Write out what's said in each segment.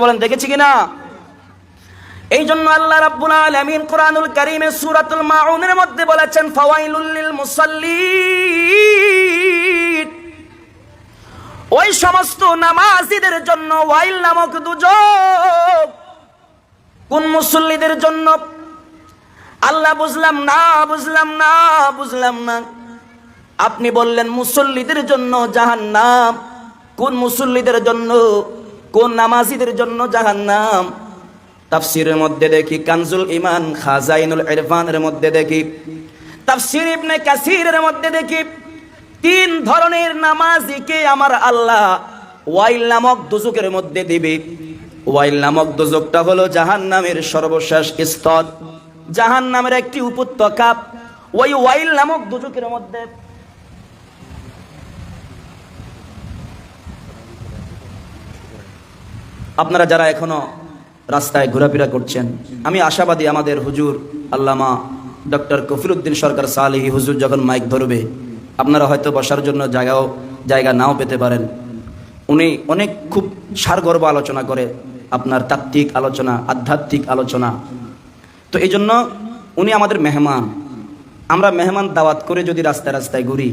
বলেন দেখেছি কিনা? এই জন্য আল্লাহ রাব্বুল আলামিন কোরআনুল কারীমে সূরাতুল মাউনের মধ্যে বলেছেন ফাওয়াইলুল লিল মুসাল্লিন, ওই সমস্ত নামাজীদের জন্য ওয়াইল নামক দুজক। কোন মুসল্লিদের জন্য? আল্লাহ বুঝলাম না। আপনি বললেন মুসল্লিদের জন্য জাহান্নাম। কোন মুসল্লিদের জন্য? কোন নামাজীদের জন্য জাহান্নাম? তাফসীরের মধ্যে দেখি, কানজুল ঈমান খাজাইনুল ইরফানের মধ্যে দেখি, তাফসীর ইবনে কাসিরের মধ্যে দেখি, তিন ধরনের নামাজীকে আমার আল্লাহ ওয়াইল নামক দুজকের মধ্যে দিবে। ওয়াইল নামক দুজকটা হলো জাহান্নামের সর্বশেষ স্তর, জাহান্নামের একটি উপত্যকা। ওই ওয়াইল নামক দুজকের মধ্যে আপনারা যারা এখনো রাস্তায় ঘোরাফেরা করছেন, আমি আশাবাদী আমাদের হুজুর আল্লামা ডক্টর কফিলউদ্দিন সরকার সালেহী হুজুর যখন মাইক ধরবে, আপনারা হয়তো বসার জন্য জায়গা নাও পেতে পারেন। উনি অনেক খুব সারগর্ভ আলোচনা করে, আপনার তাত্ত্বিক আলোচনা, আধ্যাত্মিক আলোচনা। তো এই জন্য উনি আমাদের মেহমান। আমরা মেহমান দাওয়াত করে যদি রাস্তায় রাস্তায় ঘুরি,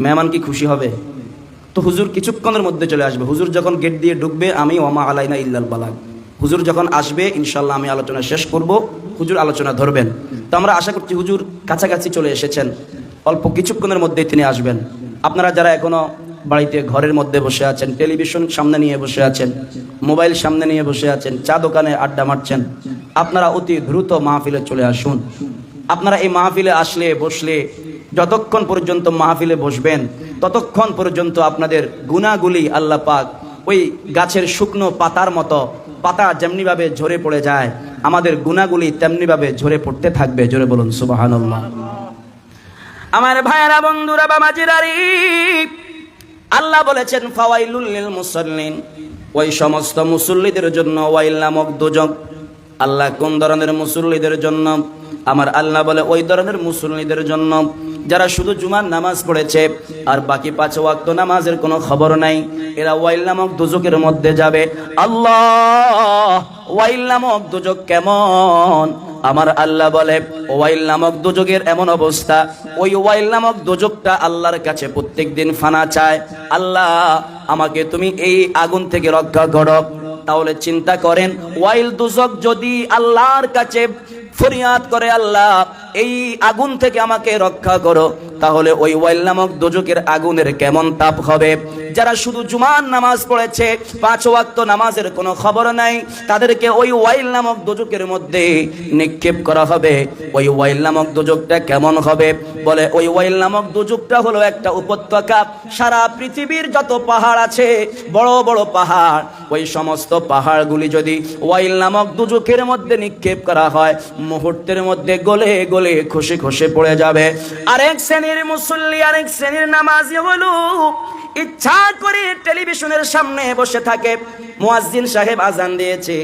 মেহমান কি খুশি হবে? তো হুজুর কিছুক্ষণের মধ্যে চলে আসবে। হুজুর যখন গেট দিয়ে ঢুকবে, আমি ওমা আলাইনা ইল্লাল বালাগ, হুজুর যখন আসবে ইনশাল্লাহ আমি আলোচনা শেষ করব, হুজুর আলোচনা ধরবেন। তো আমরা আশা করছি হুজুর কাছাকাছি চলে এসেছেন, অল্প কিছুক্ষণের মধ্যেই তিনি আসবেন। আপনারা যারা এখনো বাড়িতে ঘরের মধ্যে বসে আছেন, টেলিভিশন সামনে নিয়ে বসে আছেন, মোবাইল সামনে নিয়ে বসে আছেন, চা দোকানে আড্ডা মারছেন, আপনারা অতি দ্রুত মাহফিলে চলে আসুন। আপনারা এই মাহফিলে আসলে বসলে, যতক্ষণ পর্যন্ত মাহফিলে বসবেন ততক্ষণ পর্যন্ত আপনাদের গুনাহগুলি আল্লাহ পাক ওই গাছের শুকনো পাতার মতো, পাতা যেমনিভাবে ঝরে পড়ে যায়, আমাদের গুনাহগুলি তেমনিভাবে ঝরে পড়তে থাকবে। জোরে বলুন সুবহানাল্লাহ। আমার ভাইয়েরা, বন্ধুরা, বাবাজিরারি, আল্লাহ বলেছেন ফাওয়াইলুল লিল মুসাল্লিন, ওই সমস্ত মুসল্লিদের জন্য ওয়াইল নামক দুজক। আল্লাহ কোন ধরনের মুসল্লিদের জন্য? আমার আল্লাহ বলে ওই ধরনের মুসল্লিদের জন্য যারা শুধু জুমার নামাজ পড়েছে আর বাকি 5 ওয়াক্ত নামাজের কোনো খবর নাই, এরা ওয়াইল নামক দুজকের মধ্যে যাবে। আল্লাহ, ওয়াইল নামক দুজক কেমন? আমার আল্লাহ বলে ওয়াইল নামক দুজকের এমন অবস্থা, ওই ওয়াইল নামক দুজকটা আল্লাহর কাছে প্রত্যেকদিন ফানা চায়, আল্লাহ আমাকে তুমি এই আগুন থেকে রক্ষা করো। তাহলে চিন্তা করেন, ওয়াইল দুজক যদি আল্লাহর কাছে ফরিয়াদ করে, আল্লাহ এই আগুন থেকে আমাকে রক্ষা করো, তাহলে ওই ওয়াইল নামক দুজকের আগুনের কেমন তাপ হবে? যারা শুধু জুমার নামাজ পড়েছে, 5 ওয়াক্ত নামাজের কোনো খবর নাই, তাদেরকে ওই ওয়াইল নামক দুজকের মধ্যে নিক্ষেপ করা হবে। ওই ওয়াইল নামক দুজকটা কেমন হবে? বলে ওই ওয়াইল নামক দুজকটা হলো একটা উপত্যকা। সারা পৃথিবীর যত পাহাড় আছে, বড় বড় পাহাড়, ওই সমস্ত পাহাড়গুলি যদি ওয়াইল নামক দুজকের মধ্যে নিক্ষেপ করা হয়, মুহূর্তের মধ্যে গলে গলে খসে খসে পড়ে যাবে। আরেক শ্রেণীর মুসল্লি, আরেক শ্রেণীর নামাজি হলো ইচ্ছা করে টেলিভিশনের সামনে বসে থাকে। মুয়াজ্জিন সাহেব আজান দিয়েছে,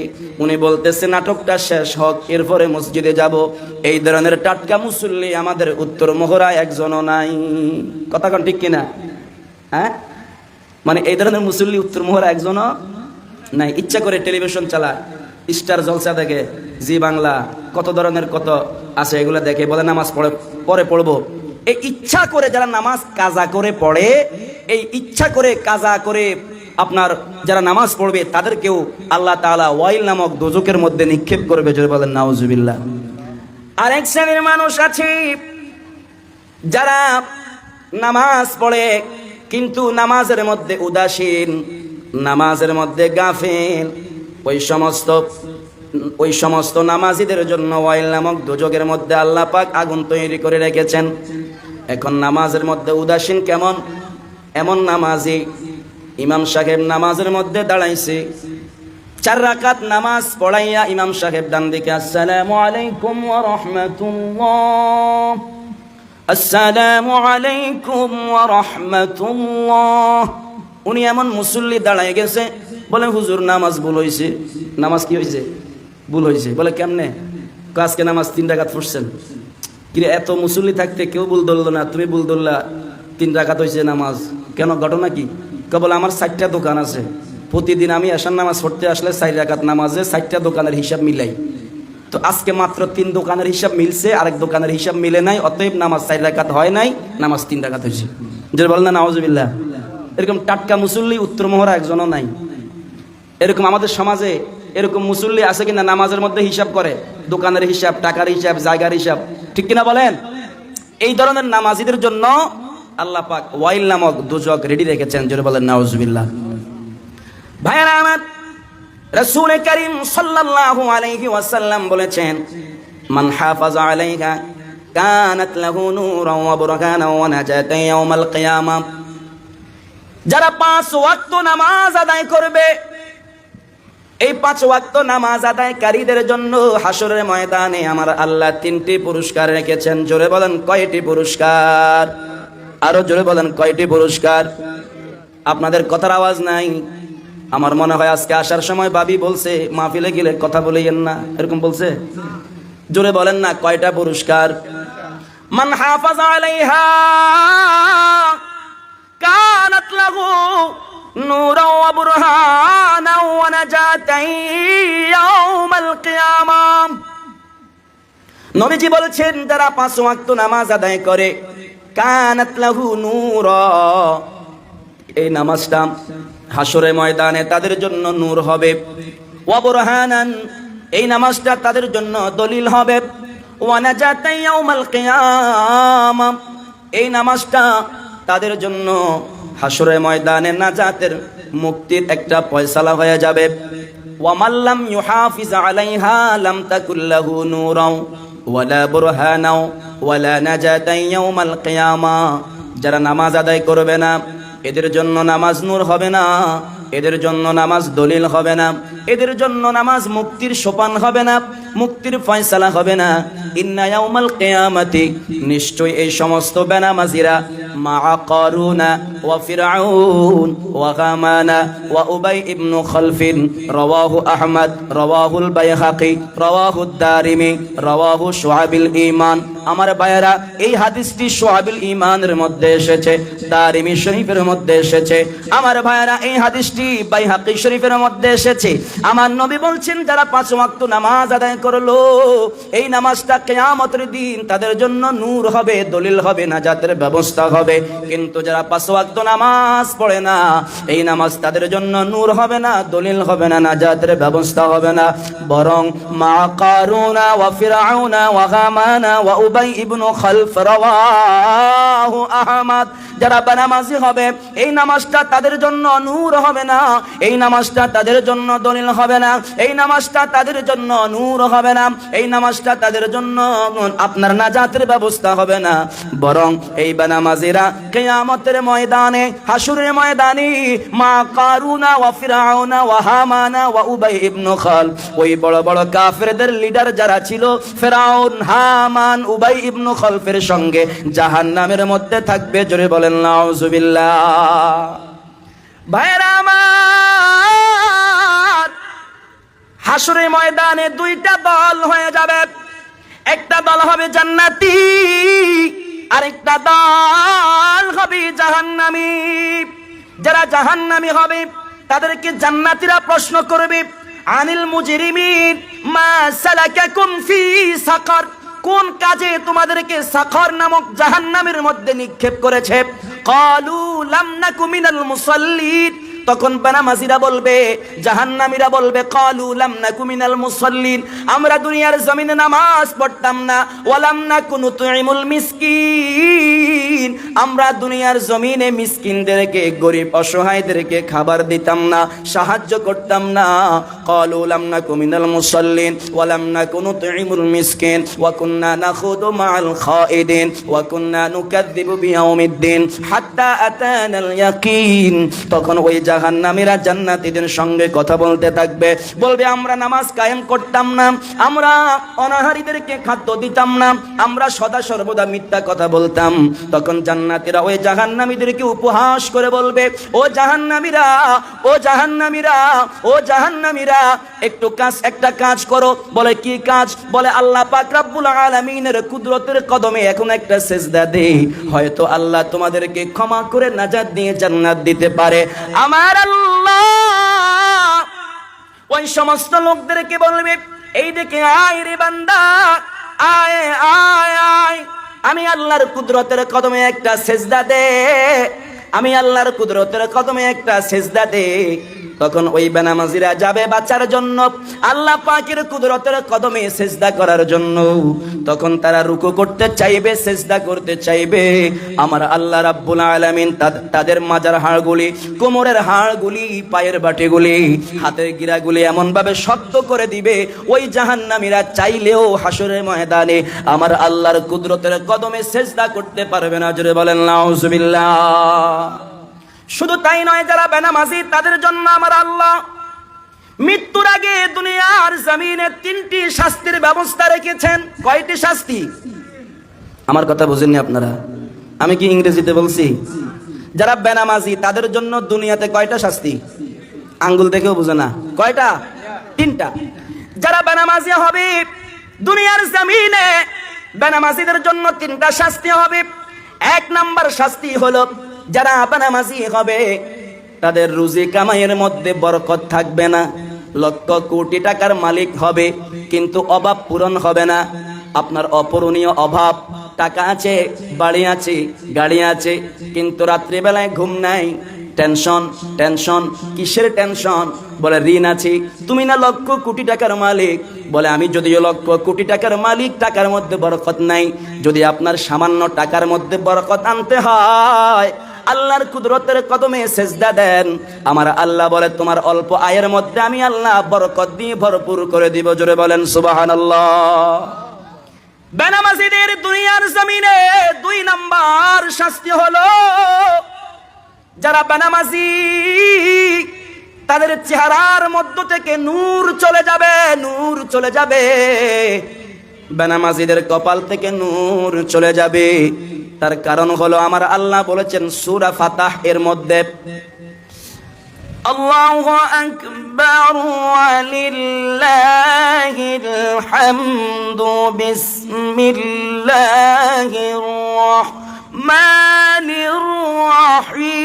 উনি বলতেছে নাটকটা শেষ হোক, এরপরে মসজিদে যাব। এই ধরনের টাটকা মুসল্লি আমাদের উত্তর মোহরায় একজনও নাই। কথা কোন ঠিক কিনা? হ্যাঁ, মানে এই ধরনের মুসল্লি উত্তর মোহরা একজনও নাই। ইচ্ছা করে টেলিভিশন চালায়, স্টার জলসা দেখে, জি বাংলা, কত ধরনের কত আছে, এগুলো দেখে, বলে নামাজ পরে পড়বো। এই ইচ্ছা করে যারা নামাজ কাজা করে পড়ে, এই ইচ্ছা করে কাজা করে আপনার যারা নামাজ পড়বে, তাদেরকেও আল্লাহ তাআলা ওয়াইল নামক দোজকের মধ্যে নিক্ষেপ করবে। যদি বলেন নাউজুবিল্লাহ। আরেক শ্রেণীর মানুষ আছে যারা নামাজ পড়ে কিন্তু নামাজের মধ্যে উদাসীন, নামাজের মধ্যে গাফিল। ওই সমস্ত নামাজিদের জন্য ওয়াইল নামক দুজকের মধ্যে আল্লাহ পাক আগুন তৈরি করে রেখেছেন। এখন নামাজের মধ্যে উদাসীন কেমন? এমন নামাজি, ইমাম সাহেব নামাজের মধ্যে দাঁড়াইছে, 4 রাকাত নামাজ পড়াইয়া ইমাম সাহেব ডান দিকে আসসালামু আলাইকুম ওয়া রাহমাতুল্লাহ, আসসালামু আলাইকুম ওয়া রাহমাতুল্লাহ। উনি এমন মুসল্লি দাঁড়াই গেছে, বলে হুজুর নামাজ ভুল হয়েছে। নামাজ কি হয়েছে? ভুল হয়েছে। বলে কেমনে? আজকে নামাজ 3 রাকাত পড়ছেন। কিরে, এত মুসল্লি থাকতে কেউ ভুল ধরলো না, তুমি ভুল ধরলা, 3 রাকাত হয়েছে নামাজ, কেন? ঘটনা কি? কেবল আমার 4টা দোকান আছে, প্রতিদিন আমি এশার নামাজ পড়তে আসলে 4 রাকাত নামাজে 4টা দোকানের হিসাব মিলাই। তো আজকে মাত্র 3 দোকানের হিসাব মিলছে, আরেক দোকানের হিসাব মিলে নাই, অতএব নামাজ 4 রাকাত হয় নাই, নামাজ 3 রাকাত হয়েছে। যে বলেন না নাউজুবিল্লাহ। এরকম টাটকা মুসল্লি উত্তর মোহরা একজনও নাই। এরকম আমাদের সমাজে এরকম মুসল্লি আছে কিনা নামাজের মধ্যে হিসাব করে, দোকানের হিসাব, টাকার হিসাব, জায়গার হিসাব, ঠিক কিনা বলেন? এই ধরনের নামাজিদের জন্য আল্লাহ পাক ওয়াইল নামক দোজক রেডি রেখেছেন। জোরে বলেন নাউজুবিল্লাহ। ভাইরা আমার, রাসূল করিম সাল্লাল্লাহু আলাইহি ওয়াসাল্লাম বলেছেন, মান হাফাজা আলাইহা কানাত লাহু নূরান ওয়া বুরহানান ওয়া নাজাতান ইয়াউমাল কিয়ামাহ। যারা 5 ওয়াক্ত নামাজ আদায় করবে, এই 5 ওয়াক্ত নামাজ আদায়কারীদের জন্য হাসরের ময়দানে আমার আল্লাহ 3টি পুরস্কার রেখেছেন। জোরে বলেন কয়টি পুরস্কার? আরো জোরে বলেন কয়টি পুরস্কার? আপনাদের কথার আওয়াজ নাই। আমার মনে হয় আজকে আসার সময় ভাবি বলছে মাহফিলে গেলে কথা বলেন না, এরকম বলছে। জোরে বলেন না কয়টা পুরস্কার? মান হাফাজা আলাইহা কানাত লাহু নূরান ওয়া বুরহানান ওয়া নাজাতান ইয়াউমাল কিয়ামাহ। নবীজি বলেছেন, যারা 5 ওয়াক্ত নামাজ আদায় করে, কানাত লাহু নূরা, এই নামাজটা হাসরের ময়দানে তাদের জন্য নূর হবে। ওয়া বুরহানান, এই নামাজটা তাদের জন্য দলিল হবে। ওয়া নাজাতান ইয়াউমাল কিয়ামাহ, এই নামাজটা তাদের জন্য হাসরের ময়দানে নাজাতের, মুক্তির একটা ফয়সালা হয়ে যাবে। ওয়া মাল্লাম ইউহাফিজ আলাইহা লাম তাকুল লাহু নূরান ওয়ালা বুরহানান ওয়ালা নাজাতান ইয়াউমাল কিয়ামাহ। যারা নামাজ আদায় করবে না, এদের জন্য নামাজ নূর হবে না, এদের জন্য নামাজ দলিল হবে না, এদের জন্য নামাজ মুক্তির সোপান হবে না, মুক্তির ফয়সালা হবে না। ইন্না ইয়াউমাল কিয়ামাতি, নিশ্চয় এই সমস্ত বেনামাজিরা মা কারুনা ওয়া ফিরআউন ওয়া হামানা ওয়া উবাই ইবনে খালফিন, রাওয়াহু আহমদ, রাওয়াহুল বাইহাকি, রাওয়াহুদ দারিমি, রাওয়াহু শুআবুল ঈমান। আমার ভাইয়েরা, এই হাদিসটি শুআবুল ঈমানের মধ্যে এসেছে, দারিমি শরীফের মধ্যে এসেছে। আমার ভাইয়েরা, এই হাদিসটি বাইহাকি শরীফের মধ্যে এসেছে। আমার নবী বলছেন, যারা 5 ওয়াক্ত নামাজ আদায় করলো, এই নামাজটা কিয়ামতের দিন তাদের জন্য নূর হবে, দলিল হবে, নাজাতের ব্যবস্থা হবে। কিন্তু যারা 5 ওয়াক্ত নামাজ পড়ে না, এই নামাজ তাদের জন্য নূর হবে না, দলিল হবে না, নাজাতের ব্যবস্থা হবে না। বরং মা কারুনা ওয়া ফিরআউনা ওয়া হামানা ওয়া উবাই ইবনে খালফ, রাওয়াহু আহমদ, যারা বেনামাজি হবে, এই নামাজটা তাদের জন্য নূর হবে না, এই নামাজটা তাদের জন্য দলিল হবে না, এই নামাজটা তাদের জন্য নূর হবে না, এই নামাজটা তাদের জন্য আপনার নাজাতের ব্যবস্থা হবে না। বরং এই বেনামাজিরা কিয়ামতের ময়দানে, হাসরের ময়দানে মা কারুনা ওয়া ফিরআউনা ওয়া হামানা ওয়া উবাই ইবনে খালফ, ওই বড় বড় কাফেরদের লিডার যারা ছিল, ফিরআউন, হামান, উবাই ইবনে খালফের সঙ্গে জাহান্নামের মধ্যে থাকবে। জোরে বলেন নাউজুবিল্লাহ। ভাইরা আমার, হাসরের ময়দানে 2টা দল হয়ে যাবে। একটা দল হবে জান্নাতি, আরেকটা দল হবে জাহান্নামী। যারা জাহান্নামী হবে, তাদেরকে জান্নাতীরা প্রশ্ন করবে, আনিল মুজরিমিন মা সালাকাকুম ফি সাকার, কোন কাজে তোমাদেরকে সাকার নামক জাহান্নামের মধ্যে নিক্ষেপ করেছে? ক্বালু লাম নাকু মিনাল মুসাল্লিন, তখন বেনামাজিরা বলবে, জাহান্নামীরা বলবে, ক্বালু লাম নাকু মিনাল মুসাল্লিন, আমরা দুনিয়ার জমিনে নামাজ পড়তাম না। ওয়া লাম নাকু নুতঈমুল মিসকিন, আমরা দুনিয়ার জমিনে মিসকিনদেরকে, গরিব অসহায়দেরকে খাবার দিতাম না, সাহায্য করতাম না। ক্বালু লাম নাকু মিনাল মুসাল্লিন ওয়া লাম নাকু নুতঈমুল মিসকিন ওয়া কুন্না নাখুদু মাআল খাইদিন ওয়া কুন্না নুকাযযিবু বিয়াউমিদ্দিন হাত্তা আতানাল ইয়াকিন। তখন ওই জাহান্নামীরা জান্নাতীদের সঙ্গে কথা বলতে থাকবে, বলবে, আমরা নামাজ কায়েম করতাম না, আমরা অনাহারীদেরকে খাদ্য দিতাম না, আমরা সদা সর্বদা মিথ্যা কথা বলতাম। তখন জান্নাতীরা ওই জাহান্নামীদেরকে উপহাস করে বলবে, ও জাহান্নামীরা, ও জাহান্নামীরা, ও জাহান্নামীরা, একটা কাজ করো। বলে, কি কাজ? বলে, আল্লাহ পাক রব্বুল আলামিনের কুদরতের কদমে এখন একটা সিজদা দে, হয়তো আল্লাহ তোমাদেরকে ক্ষমা করে নাজাত দিয়ে জান্নাত দিতে পারে। আমার আল্লাহ ওই সমস্ত লোকদেরকে বলবে, এই দিকে আয় রে বান্দা, আয় আয় আয়, আমি আল্লাহর কুদরতের কদমে একটা সেজদা দে, আমি আল্লাহর কুদরতের কদমে একটা সেজদা দে। তখন ওই বেনামাজিরা যাবে বাঁচার জন্য আল্লাহ পাকের কুদরতের কদমে সেজদা করার জন্য। তখন তারা রুকু করতে চাইবে, সেজদা করতে চাইবে, আমার আল্লাহ রাব্বুল আলামিন তাদের মাজার হাড়গুলি, কোমরের হাড়গুলি, পায়ের বাটিগুলি, হাতের গিরাগুলি এমন ভাবে শক্ত করে দিবে, ওই জাহান্নামীরা চাইলেও হাসরের ময়দানে আমার আল্লাহর কুদরতের কদমে সেজদা করতে পারবে না। জোরে বলেন নাউজুবিল্লাহ। শুধু তাই নয়, যারা বেনামাজি তাদের জন্য আমার আল্লাহ মৃত্যুর আগে দুনিয়ার জমিনে 3টি শাস্তির ব্যবস্থা রেখেছেন। কয়টি শাস্তি? আমার কথা বুঝেননি আপনারা? আমি কি ইংরেজিতে বলছি? যারা বেনামাজি তাদের জন্য দুনিয়াতে কয়টা শাস্তি? আঙ্গুল দেখেও বুঝে না। কয়টা? 3টা। যারা বেনামাজি হবে দুনিয়ার জমিনে, বেনামাজিদের জন্য 3টা শাস্তি হবে। 1 নাম্বার শাস্তি হলো, যারা বেনামাজি হবে তাদের রুজি কামাইয়ের মধ্যে বরকত থাকবে না। লক্ষ কোটি টাকার মালিক হবে কিন্তু অভাব পূরণ হবে না। আপনার অপূরণীয় অভাব, টাকা আছে, বাড়ি আছে, গাড়ি আছে, কিন্তু রাত্রিবেলায় ঘুম নাই, টেনশন টেনশন। কিসের টেনশন? বলে ঋণ আছে। তুমি না লক্ষ কোটি টাকার মালিক। বলে আমি যদিও লক্ষ কোটি টাকার মালিক, টাকার মধ্যে বরকত নাই। যদি আপনার সামান্য টাকার মধ্যে বরকত আনতে হয়, আল্লাহর কুদরতের কদমে সেজদা দেন, আমার আল্লাহ বলে তোমার অল্প আয়ের মধ্যে আমি আল্লাহ বরকত দিয়ে ভরপুর করে দিব। জোরে বলেন সুবহানাল্লাহ। বেনামাজিদের দুনিয়ার জমিনে 2 নাম্বার শাস্তি হলো, যারা বেনামাজি তাদের চেহারার মধ্য থেকে নূর চলে যাবে, নূর চলে যাবে। বেনামাজিদের কপাল থেকে নূর চলে যাবে। তার কারণ হলো আমার আল্লাহ বলেছেন সূরা ফাতাহ এর মধ্যে, আল্লাহু আকবার ওয়ালিল্লাহিল হামদু বিসমিল্লাহির রাহমানির রাহিম।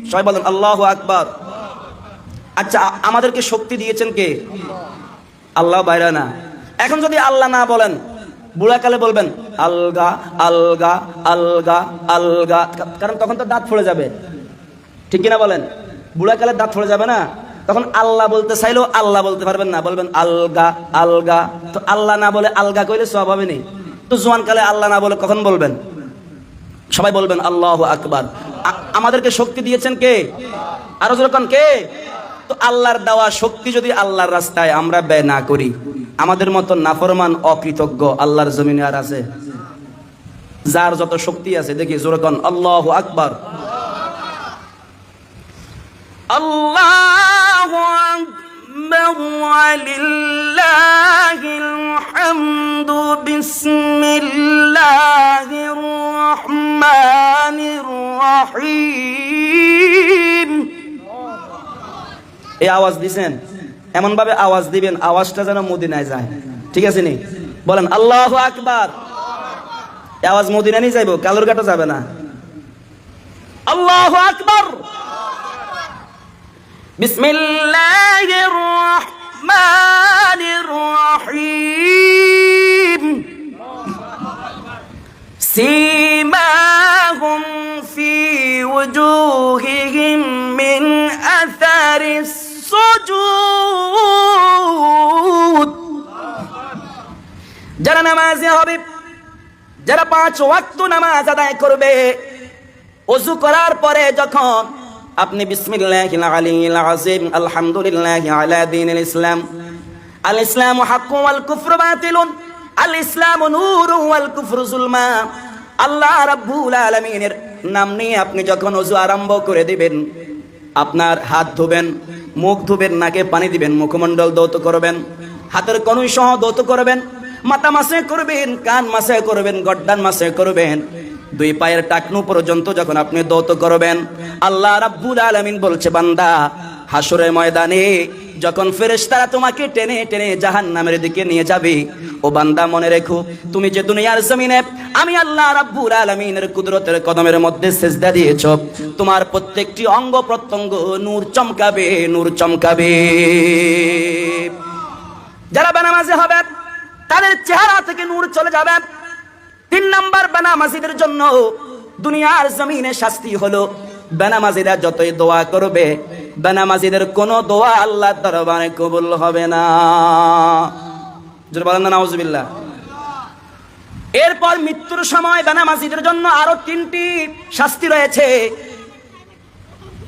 সবাই বলেন আল্লাহু আকবার। আচ্ছা, আমাদেরকে শক্তি দিয়েছেন কে? আল্লাহ, বাইরে না। এখন যদি আল্লাহ না বলেন, বুড়াকালে বলবেন আলগা আলগা আলগা আলগা, কারণ তখন তো দাঁত ফোড়ে যাবে। ঠিক কিনা বলেন? বুড়াকালে দাঁত ফোড়ে যাবে না? তখন আল্লাহ বলতে চাইলেও আল্লাহ বলতে পারবেন না, বলবেন আলগা আলগা। তো আল্লাহ না বলে আলগা কইলে সওয়াব হবে না। তো জোয়ানকালে আল্লাহ না বলে কখন বলবেন? সবাই বলবেন আল্লাহু আকবার। আমাদেরকে শক্তি দিয়েছেন কে? আরো যখন কে? তো আল্লাহর দেওয়া শক্তি যদি আল্লাহর রাস্তায় আমরা ব্যয় না করি, আমাদের মতো নাফরমান অকৃতজ্ঞ আল্লাহর জমিনে আর আছে? যার যত শক্তি আছে, দেখি জোরে কোন আল্লাহু আকবার। আল্লাহু আকবার ওয়ালিল্লাহিল হামদু বিসমিল্লাহির রাহমানির রাহিম। এই আওয়াজ দিছেন, এমন ভাবে আওয়াজ দিবেন আওয়াজটা যেন মদিনায় যায়। ঠিক আছে নি? বলেন আল্লাহু আকবার। এই আওয়াজ মদিনায় নিয়ে যাইব, কালুরঘাটে যাবে না। আল্লাহু আকবার। বিসমিল্লাহির রাহমানির রাহিম। সীমাহুম ফি ওয়াজুহিহিম মিন আসারিস সুজুদ। যারা নামাজি হবে, যারা 5 ওয়াক্ত নামাজ আদায় করবে, ওযু করার পরে যখন আপনি বিসমিল্লাহিল আলিয়্যিল আযীম আলহামদুলিল্লাহি আলা দীনিল ইসলাম, আল ইসলামু হাক্কুন ওয়াল কুফরু বাতিলুন, আল ইসলামু নূরুন ওয়াল কুফরু যুলমা, আল্লাহ রাব্বুল আলামিনের নাম নিয়ে আপনি যখন ওযু আরম্ভ করে দিবেন, আপনার হাত ধুবেন, মুখ ধুবেন, নাকে পানি দিবেন, মুখমণ্ডল ধৌত করবেন, হাতের কনুই সহ ধৌত করবেন, মাথা মাসে করবেন, কান মাসে করবেন, গর্দান মাসে করবেন, 2 পায়ের টাকনু পর্যন্ত যখন আপনি ধৌত করবেন, আল্লাহ রাব্বুল আলামিন বলছে বান্দা হাসরের ময়দানে যখন ফেরেশতারা তোমাকে টেনে টেনে জাহান্নামের দিকে নিয়ে যাবে, ও বান্দা মনে রেখো, তুমি যে দুনিয়ার জমিনে আমি আল্লাহ রাব্বুল আলামিনের কুদরতের কদমের মধ্যে সিজদা দিয়েছো, তোমার প্রত্যেকটি অঙ্গ প্রত্যঙ্গ নূর চমকাবে, নূর চমকাবে। যারা বেনামাজি হবে তাদের চেহারা থেকে নূর চলে যাবে। 3 নাম্বার, বেনামাজিদের জন্য দুনিয়ার জমিনে শাস্তি হলো, বেনামাজিরা যতই দোয়া করবে, বেনামাজিদের কোনো দোয়া আল্লাহর দরবারে কবুল হবে না। জোরে বলেন না নাউজুবিল্লাহ। এরপর মৃত্যুর সময় বেনামাজিদের জন্য আরো 3টি শাস্তি রয়েছে।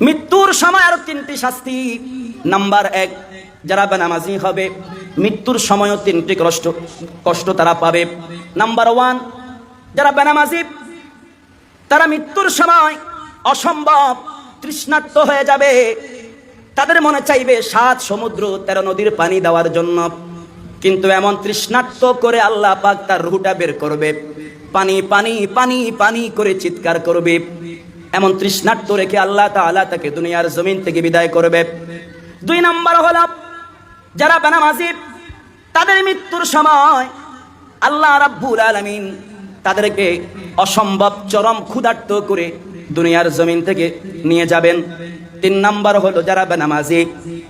মৃত্যুর সময় আরো 3টি শাস্তি। নাম্বার 1, যারা বেনামাজি হবে মৃত্যুর সময়ও 3টি কষ্ট তারা পাবে। নাম্বার 1, যারা বেনামাজি তারা মৃত্যুর সময় অসম্ভব তৃষ্ণার্ত হয়ে যাবে, তাদের মনে চাইবে 7 সমুদ্র 13 নদীর পানি দেওয়ার জন্য, কিন্তু এমন তৃষ্ণার্ত করে আল্লাহ পাক তার রুহটা বের করবে, পানি পানি পানি পানি করে চিৎকার করবে, এমন তৃষ্ণার্ত রেখে আল্লাহ তাআলা তাকে দুনিয়ার জমিন থেকে বিদায় করবে। 2 নাম্বার হলো, যারা বেনামাজি তাদের মৃত্যুর সময় আল্লাহ রাব্বুল আলামিন তাদেরকে অসম্ভব চরম ক্ষুধার্ত করে দুনিয়ার জমিন থেকে নিয়ে যাবেন। 3 নাম্বার হলো, যারা বেনামাজি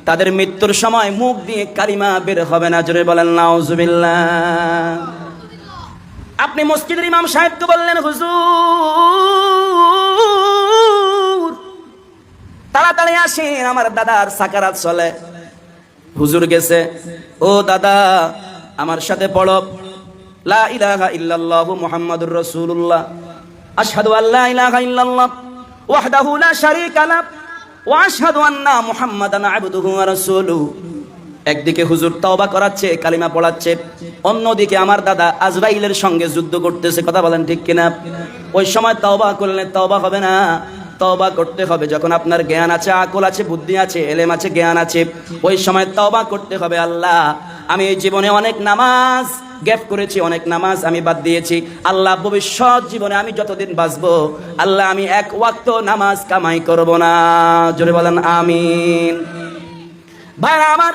তাদের মৃত্যুর সময় মুখ দিয়ে কালিমা বের হবে না। জোরে বলেন নাউজুবিল্লাহ। আপনি মসজিদের ইমাম সাহেবকে বললেন, হুজুর তাড়াতাড়ি আসেন, আমার দাদার সাকারাত চলে। হুজুর গেছে, ও দাদা আমার সাথে পড়ো, লা ইলাহা ইল্লাল্লাহু মুহাম্মাদুর রাসূলুল্লাহ, আশহাদু আল্লা ইলাহা ইল্লাল্লাহ ওয়াহদাহু লা শারীকা লাহ ওয়া আশহাদু আন্না মুহাম্মাদান আবদুহু ওয়া রাসূলুহু। একদিকে হুজুর তওবা করাচ্ছে, কালিমা পড়াচ্ছে, অন্যদিকে আমার দাদা আজরাইলের সঙ্গে যুদ্ধ করতেছে। কথা বলেন ঠিক কিনা? ওই সময় তওবা করলে তওবা হবে না, তওবা করতে হবে যখন আপনার জ্ঞান আছে, আকল আছে, বুদ্ধি আছে, এলেম আছে, জ্ঞান আছে, ওই সময় তওবা করতে হবে। আল্লাহ আমি এই জীবনে অনেক নামাজ গ্যাপ করেছি, অনেক নামাজ আমি বাদ দিয়েছি, আল্লাহ ভবিষ্যৎ জীবনে আমি যতদিন বাঁচবো আল্লাহ আমি 1 ওয়াক্ত নামাজ কামাই করব না। জোরে বলেন আমিন। ভাইরা আমার,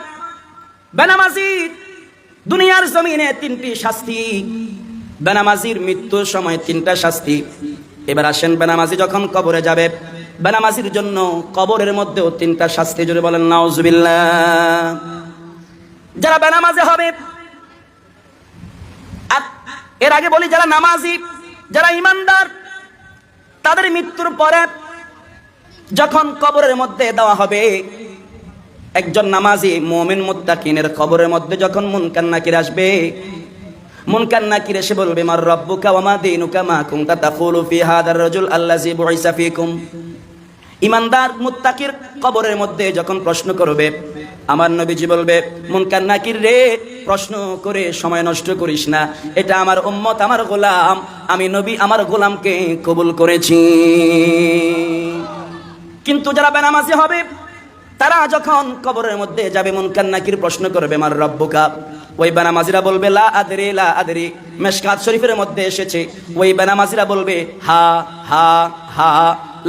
বেনামাজির দুনিয়ার জমিনে 3টি শাস্তি, বেনামাজির মৃত্যুর সময় 3টা শাস্তি। এবার আসেন, বেনামাজি যখন কবরে যাবে, বেনামাজির জন্য কবরের মধ্যেও 3টা শাস্তি। জোরে বলেন নাউজুবিল্লাহ। যারা বেনামাজি হবে, এর আগে বলি যারা নামাজি, যারা ইমানদার, তাদের মৃত্যুর পরে যখন কবরের মধ্যে দেওয়া হবে, একজন নামাজি মুমিন মুত্তাকিনের কবরের মধ্যে যখন মুনকার নাকির আসবে, মুনকার নাকির এসে বলবে, মার রাব্বুকা ওয়া মা দীনুকা মা কুনতা তাকুলু ফি হাদার রাজুল আল্লাযী বুইসা ফীকুম। ইমানদার মুত্তাকির কবরের মধ্যে যখন প্রশ্ন করবে, আমার নবীজি বলবে, মুনকার নাকির রে, প্রশ্ন করে সময় নষ্ট করিস না, এটা আমার উম্মত, আমার গোলাম, আমি নবী আমার গোলামকে কবুল করেছি। কিন্তু যারা বেনামাজি হবে তারা যখন কবরের মধ্যে যাবে, মুনকার নাকির প্রশ্ন করবে, মার রাব্বুকা, ওই বেনামাজিরা বলবে লা আদরি লা আদরি। মিশকাত শরীফের মধ্যে এসেছে, ওই বেনামাজিরা বলবে হা হা হা,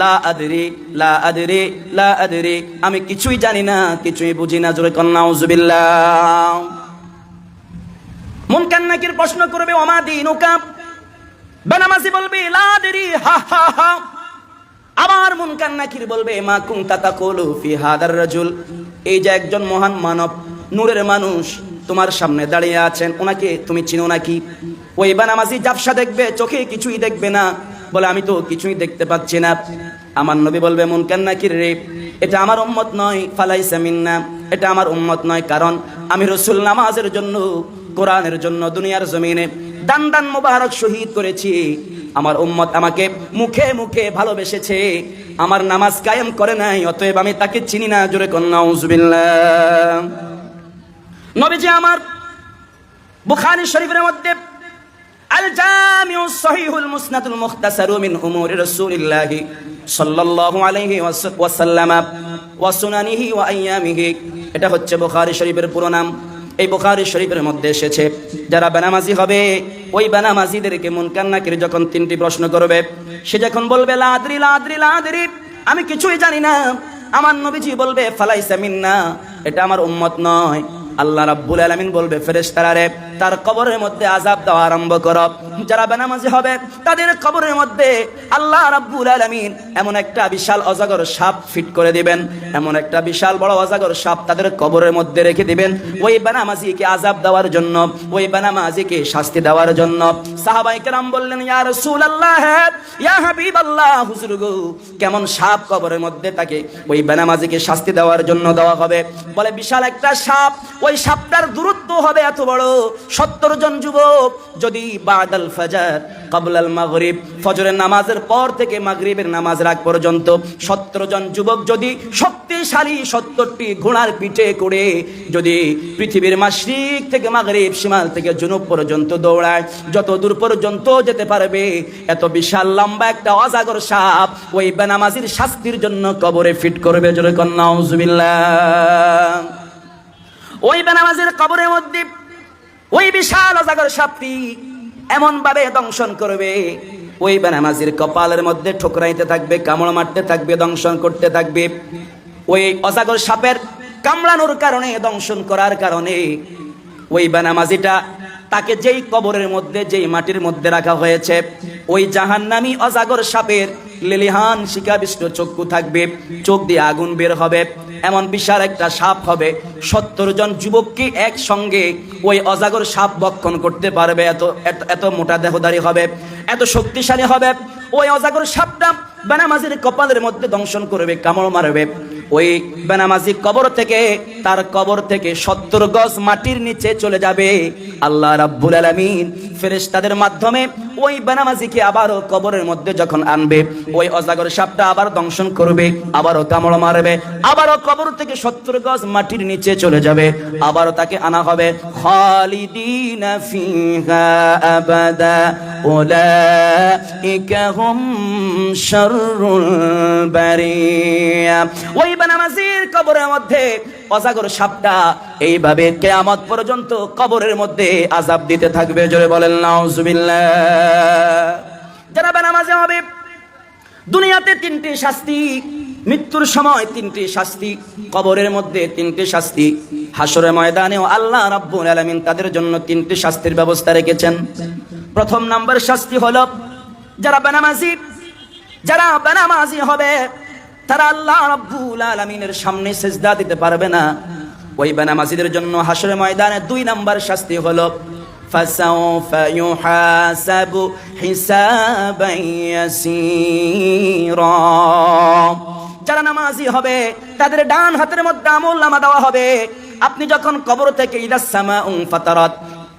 লা আদরি লা আদরি লা আদরি, আমি কিছুই জানি না, কিছুই বুঝি না। জোরে কন নাউজুবিল্লাহ। মুনকার নাকির প্রশ্ন করবে, ওমা দীনুকা, বেনামাজি বলবে লা আদরি হা হা হা। আবার মুনকার নাকির বলবে, মা কুনতা তাকুলু ফি হাদার রাজুল, এই যে একজন মহান মানব, নূরের মানুষ তোমার সামনে দাঁড়িয়ে আছেন, ওনাকে তুমি চিনো নাকি? ওই বেনামাজি জাফসা দেখবে, চোখে কিছুই দেখবে না, বলে আমি তো কিছুই দেখতে পাচ্ছি না। আমার নবী বলবে, মুনকার নাকির রে, এটা আমার উম্মত নয়, ফালাইসা মিন্না, এটা আমার উম্মত নয়, কারণ আমি রাসূল নামাজের জন্য, কোরআনের জন্য দুনিয়ার জমিনে দান দান মুবারক শহীদ করেছি। আমার উম্মত আমাকে মুখে মুখে ভালোবেসেছে, আমার নামাজ কায়েম করে নাই, অতএব আমি তাকে চিনি না। জোরে কোন নাউজুবিল্লাহ। নবীজি আমার বুখারী শরীফের মধ্যে আল জামিউ সহিহুল মুসনাদুল মুখতাসারু মিন উমুরি রাসূলিল্লাহ সাল্লাল্লাহু আলাইহি ওয়াসাল্লাম ওয়া সুনানিহি ওয়া আইয়ামিহি, এটা হচ্ছে বুখারী শরীফের পুরো নাম। এই বুখারী শরীফের মধ্যে এসেছে, যারা বেনামাজি হবে ওই বেনামাজিদেরকে মুনকার নাকির যখন 3টি প্রশ্ন করবে, সে যখন বলবে লা আদরি লা আদরি লা আদরি, আমি কিছুই জানি না, আমার নবীজি বলবে ফালাইসা মিন্না, এটা আমার উম্মত নয়। আল্লাহ রাব্বুল আলামিন বলবে ফেরেশতারা রে, তার কবরের মধ্যে আযাব দেওয়া আরম্ভ করো। যারা বেনামাজি হবে তাদের কবরের মধ্যে আল্লাহ রাব্বুল আলামিন এমন একটা বিশাল অজগর সাপ ফিট করে দিবেন, এমন একটা বিশাল বড় অজগর সাপ তাদের কবরের মধ্যে রেখে দিবেন, ওই বেনামাজিকে আযাব দেওয়ার জন্য, ওই বেনামাজিকে শাস্তি দেওয়ার জন্য। সাহাবায়ে কেরাম বললেন, ইয়া রাসূলুল্লাহ, ইয়া হাবিবাল্লাহ, হুজুর গো, কেমন সাপ কবরের মধ্যে তাকে ওই বেনামাজিকে শাস্তি দেওয়ার জন্য দেওয়া হবে? বলে বিশাল একটা সাপ, ওই সাপটার দূরত্ব হবে এত বড়, 70 জন যুবক যদি বাদাল ফাজর ক্বাবলাল মাগরিব, ফজরের নামাজের পর থেকে মাগরিবের নামাজ রাগ পর্যন্ত 70 জন যুবক যদি শক্তিশালী 70টি ঘোড়ার পিঠে করে যদি পৃথিবীর মাশরিক থেকে মাগরিব, শিমাল থেকে জুনুব পর্যন্ত দৌড়ায়, যত দূর পর্যন্ত যেতে পারবে, এত বিশাল লম্বা একটা অজাগর সাপ ওই বেনামাজির শাস্তির জন্য কবরে ফিট করবে। জোরে কন্যা নাউজুবিল্লাহ। ওই বেনামাজির কবরের মধ্যে ওই বিশাল অজাগর সাপটি এমন ভাবে দংশন করবে, ওই বেনামাজির কপালের মধ্যে ঠোকরাইতে থাকবে, কামড় মারতে থাকবে, দংশন করতে থাকবে। ওই অজাগর সাপের কামড়ানোর কারণে, দংশন করার কারণে ওই বেনামাজিটা তাকে যেই কবরের মধ্যে, যেই মাটির মধ্যে রাখা হয়েছে, ওই জাহান্নামী অজাগর সাপের লেলিহান শিকাবিষ্ট চক্ষু থাকবে, চোখ দিয়ে আগুন বের হবে, এমন বিশাল একটা সাপ হবে। 70 জন যুবককে একসঙ্গে ওই অজাগর সাপ ভক্ষণ করতে পারবে, এত মোটা দেহধারী হবে, এত শক্তিশালী হবে। ওই অজাগর সাপটা বেনামাজির কপালের মধ্যে দংশন করবে, কামড় মারবে। ওই বেনামাজি কবর থেকে, তার কবর থেকে 70 গজ মাটির নিচে চলে যাবে। আল্লাহ রাব্বুল আলামিন ফেরেশতাদের মাধ্যমে ওই বেনামাজিকে আবারও কবরের মধ্যে যখন আনবে, ওই অজাগর সাপটা আবার দংশন করবে, আবারও কামড় মারবে, আবারও কবর থেকে 70 গজ মাটির নিচে চলে যাবে, আবারও তাকে আনা হবে। খালিদিনা ফিহা আবাদা উলাইকা হুম শাররুল বারিয়া। ওই বেনামাজির কবরের মধ্যে অজাগর সাপটা এইভাবে কিয়ামত পর্যন্ত কবরের মধ্যে আযাব দিতে থাকবে। জোরে বলেন নাউজুবিল্লাহ। যারা বেনামাজি হবে, দুনিয়াতে 3টি শাস্তি, মৃত্যুর সময় 3টি শাস্তি, কবরের মধ্যে 3টি শাস্তি, হাসরের ময়দানেও আল্লাহ রাব্বুল আলামিন তাদের জন্য 3টি শাস্তির ব্যবস্থা রেখেছেন। প্রথম নাম্বার শাস্তি হলো, যারা বেনামাজি হবে তারা আল্লাহ রাব্বুল আলামিনের সামনে সিজদা দিতে পারবে না। ওই বেনামাজিদের জন্য হাসরের ময়দানে 2 নাম্বার শাস্তি হলো, ফাসাউফা ইউহাসাবু হিসাবান ইয়াসীরা। যারা নামাজি হবে তাদের ডান হাতের মধ্যে আমলনামা দেওয়া হবে। আপনি যখন কবর থেকে ইদাস সামাউন ফাতারাত,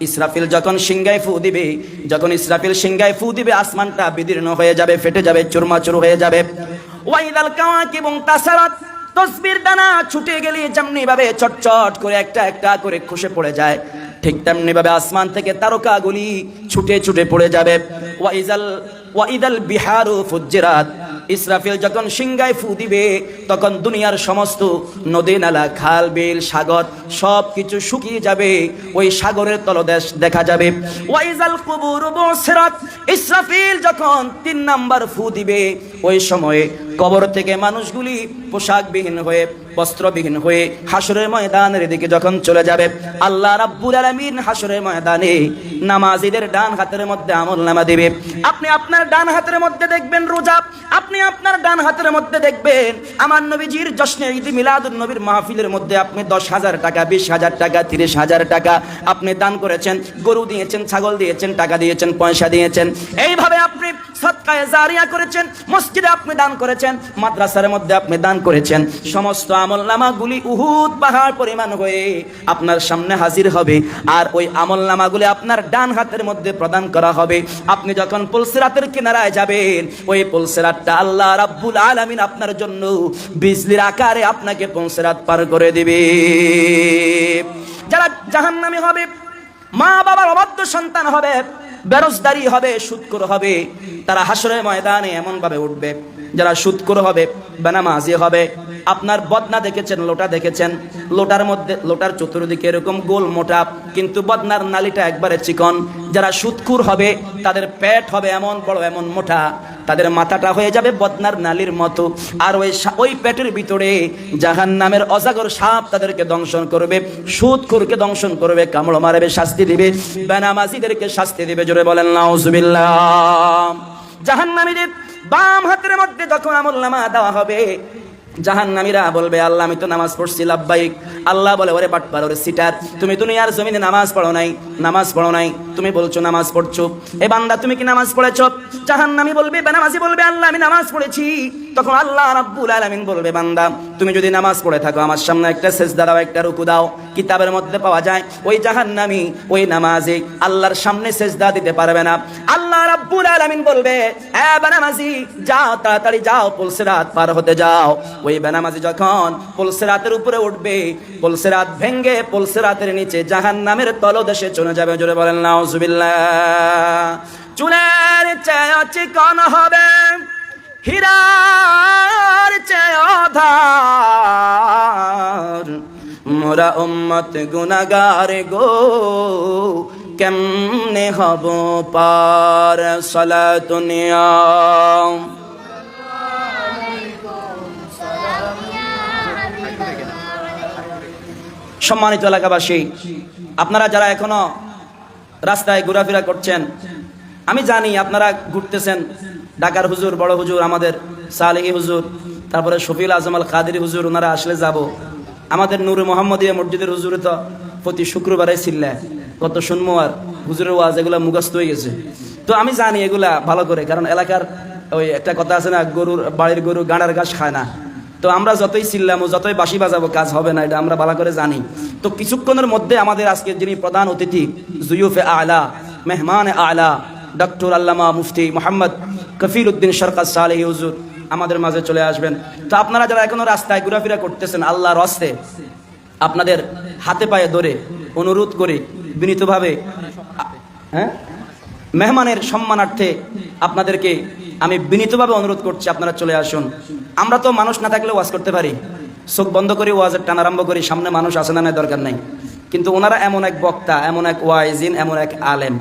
ইসরাফিল যখন সিংহায় ফু দিবে, যখন ইসরাফিল সিংহায় ফু দিবে, আসমানটা বিদীর্ণ হয়ে যাবে, ফেটে যাবে, চুরমাচুর হয়ে যাবে। ওয়াইদাল কাওয়াকিবু তাসারাত, তসবির দানা ছুটে গেলে যেমনি ভাবে চটচট করে একটা একটা করে খসে পড়ে যায়, ঠিক তেমনি ভাবে আসমান থেকে তারকাগুলি ছুটে ছুটে পড়ে যাবে। ওয়াইদাল বিহারু ফুজ্জিরাত, ইসরাফিল যখন সিংহায় ফু দিবে তখন দুনিয়ার সমস্ত নদী নালা, খাল বিল, সাগর সব কিছু শুকিয়ে যাবে, ওই সাগরের তলদেশ দেখা যাবে। ওয়াইজাল কুবুর বুসরাত, ইসরাফিল যখন 3 নাম্বার ফু দিবে, ওই সময়ে কবর থেকে মানুষগুলি পোশাকবিহীন হয়ে, বস্ত্রবিহীন হয়ে হাসরের ময়দানের দিকে যখন চলে যাবে, আল্লাহ রাব্বুল আলামিন হাসরের ময়দানে নামাজীদের ডান হাতের মধ্যে আমলনামা দিবে। আপনি আপনার ডান হাতের মধ্যে দেখবেন রোজা, আপনি আপনার ডান হাতের মধ্যে দেখবেন আমার নবীজির জশ্নে ঈদ মিলাদুন নবীর মাহফিলের মধ্যে আপনি 10,000 টাকা, 20,000 টাকা, 30,000 টাকা আপনি দান করেছেন, গরু দিয়েছেন, ছাগল দিয়েছেন, টাকা দিয়েছেন, পয়সা দিয়েছেন, এইভাবে আপনি সদকায়ে জারিয়া করেছেন, মসজিদে আপনি দান করেছেন, মাদ্রাসার মধ্যে আপনি দান করেছেন। সমস্ত আমলনামাগুলি উহুদ পাহাড় পরিমাণ হয়ে আপনার সামনে হাজির হবে, আর ওই আমলনামাগুলি আপনার ডান হাতের মধ্যে প্রদান করা হবে। আপনি যখন পুলসিরাতের কিনারায় যাবেন, ওই পুলসিরাতটা আল্লাহ রাব্বুল আলামিন আপনার জন্য বিজলির আকারে আপনাকে পুলসিরাত পার করে দিবে। যারা জাহান্নামী হবে, মা বাবার অবাধ্য সন্তান হবে, বেরোজগারি হবে, সুদখোর হবে, তারা হাসরের ময়দানে এমন ভাবে উঠবে। যারা সুদখোর হবে, বেনামাজি হবে, আপনার বদনা দেখেছেন, লোটা দেখেছেন, লোটার মধ্যে, লোটার চতুর্দিকে এরকম গোল মোটা, কিন্তু বদনার নালিটা একবারে চিকন। যারা সুদখোর হবে তাদের পেট হবে এমন বড় এমন মোটা, তাদের মাথাটা হয়ে যাবে বদনার নালির মতো, আর ওই পেটের ভিতরে জাহান্নামের অজাগর সাপ তাদেরকে দংশন করবে, সুদখোরকে দংশন করবে, কামড় মারবে, শাস্তি দিবে, বেনামাজিদেরকে শাস্তি দিবে। জোরে বলেন নাউজুবিল্লাহ। জাহান্নামীদের বাম হাতের মধ্যে যখন আমলনামা দেওয়া হবে, জাহান্নামীরা বলবে আল্লাহ আমি তো নামাজ পড়ছি লাব্বাইক। আল্লাহ বলে ওরে বাটপার, ওরে সিটার, তুমি দুনিয়ার জমিনে নামাজ পড়ো নাই, নামাজ পড়ো নাই, তুমি বলছো নামাজ পড়ছো, এ বান্দা তুমি কি নামাজ পড়েছো? জাহান্নামী বলবে, বেনামাজি বলবে আল্লাহ আমি নামাজ পড়েছি। তখন আল্লাহ রাব্বুল আলামিন বলবে বান্দা তুমি যদি নামাজ পড়ে থাকো আমার সামনে একটা সেজদা দাও, একটা রুকু দাও। কিতাবের মধ্যে পাওয়া যায় ওই জাহান্নামী ওই নামাজে আল্লাহর সামনে সেজদা দিতে পারবে না। আল্লাহ রাব্বুল আলামিন বলবে এ বেনামাজি যাও, তাড়াতাড়ি যাও, পুলসিরাত পার হতে যাও। ওই বেনামাজি যখন পুলসিরাতের উপরে উঠবে, পুলসিরাত ভেঙ্গে পুলসিরাতের নিচে জাহান্নামের তলদেশে চলে যাবে। জোরে বলেন নাউজুবিল্লাহ। চুলের চেয়ে চিকন হবে, হীরার চেয়ে অধার, মোরা উম্মত গুনাহগার গো কেমনে হব পার। সালাতুন ইয়া সম্মানিত এলাকাবাসী, আপনারা যারা এখনো রাস্তায় ঘোরাফেরা করছেন, আমি জানি আপনারা ঘুরতেছেন, ঢাকার হুজুর, বড় হুজুর, আমাদের সালেহী হুজুর, তারপরে শফিউল আজম আল কাদেরী হুজুর, ওনারা আসলে যাব। আমাদের নূরে মোহাম্মদিয়া মসজিদের হুজুরে তো প্রতি শুক্রবারে ছিল্লা কত শুনবো, আর হুজুরের ওয়াজ এগুলা মুখস্থ হয়ে গেছে। তো আমি জানি এগুলা ভালো করে, কারণ এলাকার ওই একটা কথা আছে না, গরুর বাড়ির গরু গাঁড়ার ঘাস খায় না। তো আমরা যতই চিল্লামো, যতই বাঁশি বাজাবো, কাজ হবে না, এটা আমরা ভালো করে জানি। তো কিছুক্ষণের মধ্যে আমাদের আজকে যিনি প্রধান অতিথি, জুয়ুফে আলা, মেহমান আলা, ডক্টর আল্লামা মুফতি মোহাম্মদ কফিলউদ্দিন সরকার সালেহী হুজুর আমাদের মাঝে চলে আসবেন। তো আপনারা যারা এখনো রাস্তায় ঘোরাফেরা করতেছেন, আল্লাহর হস্তে আপনাদের হাতে পায়ে ধরে অনুরোধ করে বিনীতভাবে, মেহমানের সম্মানার্থে আপনাদেরকে আমি বিনীতভাবে অনুরোধ করছি আপনারা চলে আসুন। আমরা তো মানুষ না থাকলে ওয়াজ করতে পারি, চোখ বন্ধ করে ওয়াজের টান আরম্ভ করি, সামনে মানুষ আসে না, দরকার নাই। কিন্তু ওনারা এমন এক বক্তা, এমন এক ওয়াইজিন, এমন এক আলেম,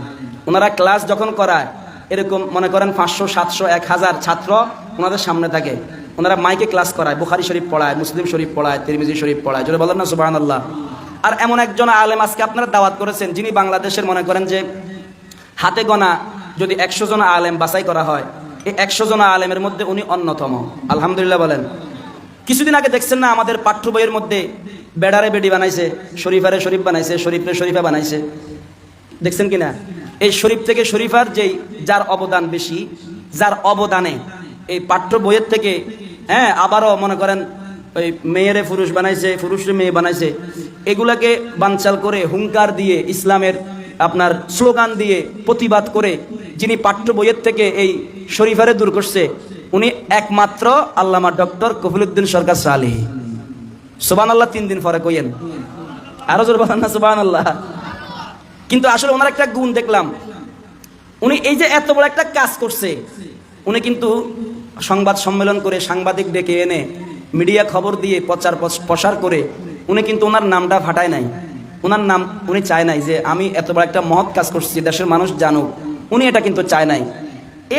ওনারা ক্লাস যখন করায় এরকম মনে করেন 500, 700, 1000 ছাত্র ওনাদের সামনে থাকে, ওনারা মাইকে ক্লাস করায়, বুখারী শরীফ পড়ায়, মুসলিম শরীফ পড়ায়, তিরমিজি শরীফ পড়ায়। জোরে বলেন না সুবহানাল্লাহ। আর এমন একজন আলেম আজকে আপনারা দাওয়াত করেছেন, যিনি বাংলাদেশের মনে করেন যে হাতে গোনা যদি 100 জন আলেম বাছাই করা হয়, এই 100 জন আলেমের মধ্যে উনি অন্যতম। আলহামদুলিল্লাহ বলেন। কিছুদিন আগে দেখছেন না আমাদের পাঠ্য বইয়ের মধ্যে বেড়ারে বেডি বানাইছে, শরীফারে শরীফ বানাইছে, শরীফরে শরীফা বানাইছে, দেখছেন কিনা? এই শরীফ থেকে শরীফার যার অবদান বেশি, যার অবদানে এই পাঠ্য বইয়ের থেকে আবারও মনে করেন ওই মেয়েরে পুরুষ বানাইছে, পুরুষরে মেয়ে বানাইছে, এগুলাকে বানচাল করে হুঙ্কার দিয়ে ইসলামের আপনার স্লোগান দিয়ে প্রতিবাদ করে যিনি পাঠ্য বইয়ের থেকে এই শরীফারে দূর করছে, উনি একমাত্র আল্লামা ডক্টর কফিলউদ্দিন সরকার সালেহী। সুবহানাল্লাহ। 3 দিন পরে কইেন, আরো জোর বলেন না সুবহানাল্লাহ। কিন্তু আসলে ওনার একটা গুণ দেখলাম, উনি এই যে এত বড় একটা কাজ করছে, উনি কিন্তু সংবাদ সম্মেলন করে সাংবাদিক ডেকে এনে মিডিয়া খবর দিয়ে প্রচার প্রসার করে উনি কিন্তু ওনার নামটা ফাটায় নাই। ওনার নাম উনি চায় নাই যে আমি এত বড় একটা মহৎ কাজ করছি, দেশের মানুষ জানুক, উনি এটা কিন্তু চায় নাই।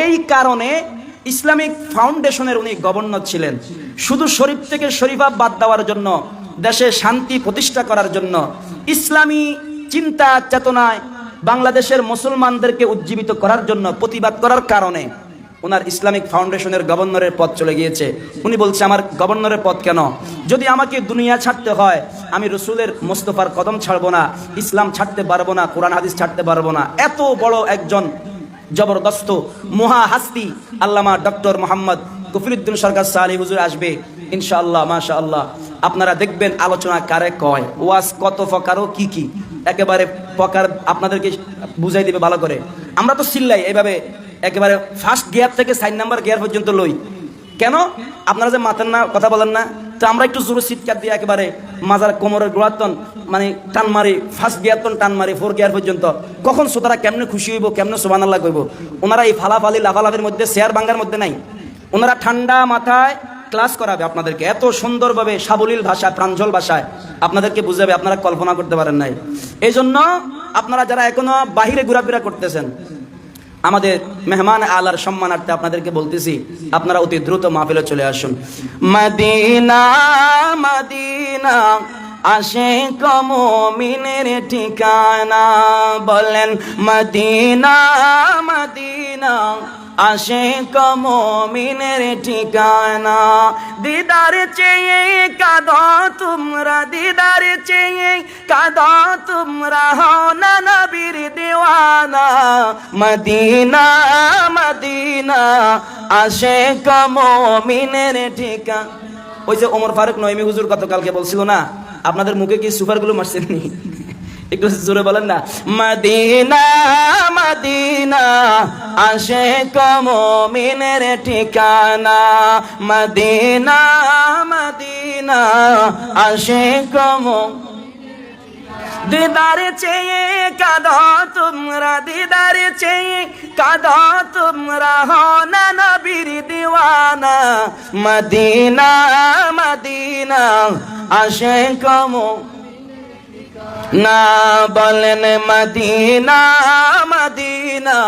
এই কারণে ইসলামিক ফাউন্ডেশনের উনি গভর্নর ছিলেন। শুধু শরীফ থেকে শরীফা বাদ দেওয়ার জন্য, দেশে শান্তি প্রতিষ্ঠা করার জন্য, ইসলামী চিন্তা চেতনায় বাংলাদেশের মুসলমানদেরকে উজ্জীবিত করার জন্য, প্রতিবাদ করার কারণে ওনার ইসলামিক ফাউন্ডেশনের গভর্নরের পদ চলে গিয়েছে। উনি বলছে আমার গভর্নরের পদ কেন, যদি আমাকে দুনিয়া ছাড়তে হয় আমি রসুলের মোস্তফার কদম ছাড়বো না, ইসলাম ছাড়তে পারবো না, কোরআন হাদিস ছাড়তে পারবো না। এত বড় একজন জবরদস্ত মহা হাস্তি আল্লামা ডক্টর মোহাম্মদ কফিলউদ্দিন সরকার সালেহী হুজুর আসবে ইনশাআল্লাহ, মাশাআল্লাহ। আপনারা দেখবেন আলোচনা কারে কয়, ওয়াজ কত প্রকার ও কি কি একেবারে প্রকার আপনাদেরকে বুঝাই দিবে ভালো করে। আমরা তো চিল্লাই এইভাবে একেবারে ফার্স্ট গিয়ার থেকে 4 নাম্বার গিয়ার পর্যন্ত লই। কেন? আপনারা যে মাথার না কথা বলেন না, তো আমরা একটু জোরে চিৎকার দিয়ে একেবারে মাজার কোমরের গোড়াতন মানে টান মারি, ফার্স্ট গিয়ার তন টান মারি 4 গিয়ার পর্যন্ত। কখন শ্রোতারা কেমনে খুশি হইব, কেমনে সুবহানাল্লাহ কইব। ওনারা এই ফালাফালি লাফালাফির মধ্যে, শেয়ার ভাঙ্গার মধ্যে নাই। ওনারা ঠান্ডা মাথায় ক্লাস করাবে আপনাদেরকে, এত সুন্দরভাবে সাবলীল ভাষায়, প্রাঞ্জল ভাষায় আপনাদেরকে বুঝাবে, আপনারা কল্পনা করতে পারেন নাই। এই জন্য আপনারা যারা এখনো বাহিরে ঘোরাফেরা করতেছেন, আমাদের মেহমান আলার সম্মানার্থে আপনাদেরকে বলতেছি, আপনারা অতি দ্রুত মাহফিলে চলে আসুন। মদিনা মদিনা আশিক মুমিনের ঠিকানা, বলেন মদিনা মদিনা আশিক মুমিনের ঠিকানা। দিদার চেয়ে কাঁদো তোমরা, দিদার চেয়ে কাঁদো তোমরা, হও না নবীর দিওয়ানা। মদিনা মদিনা আশিক মুমিনের ঠিকানা। ওই যে ওমর ফারুক নইমি হুজুর গতকালকে বলছিল না, আপনাদের মুখে কি সুপারগুলো মারছেন নি? একটু জোরে বলেন না, মদিনা মদিনা আশিক মুমিনের ঠিকানা। মদিনা মদিনা আশিক দিদার চেয়ে কাঁদো তোমরা, দিদার চেয়ে কাঁদো তোমরা, হও না নবীর দিওয়ানা। মদিনা মদিনা আশিক না, বলেন মদিনা মদিনা।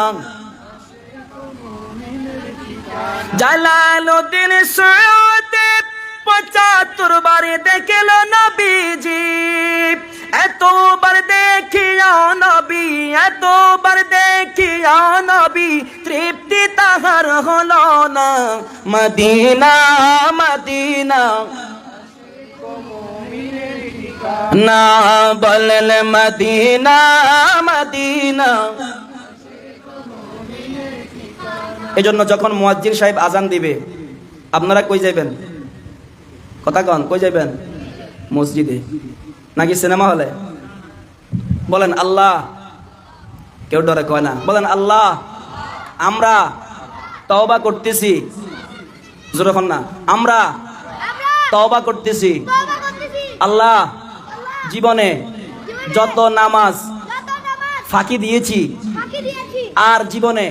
জালালউদ্দিন সৈয়দে ৭৫ বারে দেখল নবীজি, এতবার দেখিও নবী, এতবার দেখিও নবী, তৃপ্তি তাহার হলো না। মদিনা মদিনা না, বলেন মদিনা মদিনা। এজন্য যখন মুয়াজ্জিন সাহেব আজান দিবে, আপনারা কই যাবেন? কথা কন, কই যাবেন? মসজিদে নাকি সিনেমা হলে? বলেন আল্লাহ। কেউ ডরে কয় না, বলেন আল্লাহ। আমরা তওবা করতেছি, জোরে কন না, আমরা তওবা করতেছি। আল্লাহ, জীবনে যত নামাজ ফাঁকি দিয়েছি আর জীবনে